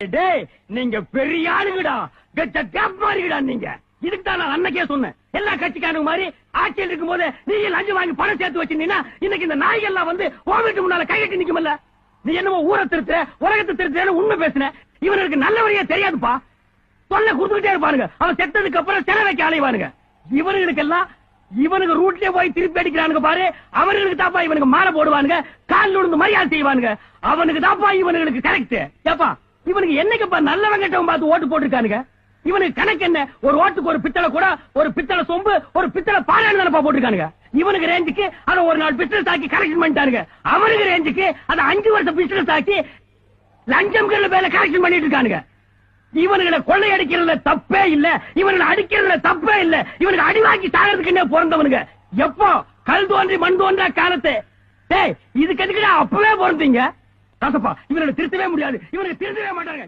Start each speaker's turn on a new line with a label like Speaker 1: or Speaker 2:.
Speaker 1: டேய் நீங்க பெரிய ஆளுங்கடா, மாறிடா நீங்க. இதுக்கு தான் நான் அன்னைக்கே சொன்னேன், எல்லா கட்சிக்காரங்க மாதிரி ஆட்சியில் இருக்கும் போது நீங்க லஞ்சம் வாங்கி பணம் சேர்த்து வச்சிருந்தீங்கன்னா இன்னைக்கு இந்த நாய்கள்லாம் வந்து கோவிட்டு முன்னால கைகட்டி நிக்குமல்ல. நீ என்னமோ ஊரை திருத்துற, உலகத்தை திருத்துறேன்னு உண்மை பேசுன. இவனுக்கு நல்ல வழியா தெரியாதுப்பா, தொல்லை கொடுத்துக்கிட்டே இருப்பானுங்க. அவன் செத்ததுக்கு அப்புறம் சென வைக்க அலைவானுங்க. இவனுங்களுக்கெல்லாம் இவனுக்கு ரூட்லயே போய் திருப்பி அடிக்கிறானுங்க பாரு. அவனுக்கு தாப்பா இவனுக்கு மாலை போடுவானுங்க, காலில் விழுந்து மரியாதை செய்வானுங்க. அவனுக்கு தாப்பா இவனுக்கு கரெக்ட். ஏப்பா இவனுக்கு என்னைக்குப்பா நல்லவன் கெட்டவன் பார்த்து ஓட்டு போட்டுருக்கானுங்க. இவனுக்கு கணக்கு என்ன? ஒரு ஓட்டுக்கு ஒரு பித்தளை கூட, ஒரு பித்தளை சொம்பு, ஒரு பித்தளை பாலான்னு தானப்பா போட்டுருக்கானுங்க. இவனுக்கு ரேஞ்சுக்கு அதை ஒரு நாள் பிசினஸ் ஆக்கி கரெக்ஷன் பண்ணிட்டானுங்க. அவனுக்கு ரேஞ்சுக்கு அதை 5 வருஷம் பிசினஸ் ஆக்கி லஞ்சம் பேர்ல கரெக்ஷன் பண்ணிட்டு இருக்கானுங்க. இவனுங்களை கொள்ளை அடிக்கிறதுல தப்பே இல்ல, இவனுங்களை அடிக்கிறதுல தப்பே இல்ல. இவனுக்கு அடிவாக்கி சாகிறதுக்குன்னே பிறந்தவனுங்க. எப்போ கல் தோன்றி மண் தோன்றா காலத்து. இதுக்கு எதுக்குடா அப்பவே பிறந்தீங்க? இவனை திருத்தவே முடியாது, இவனுக்கு திருத்தவே மாட்டாங்க.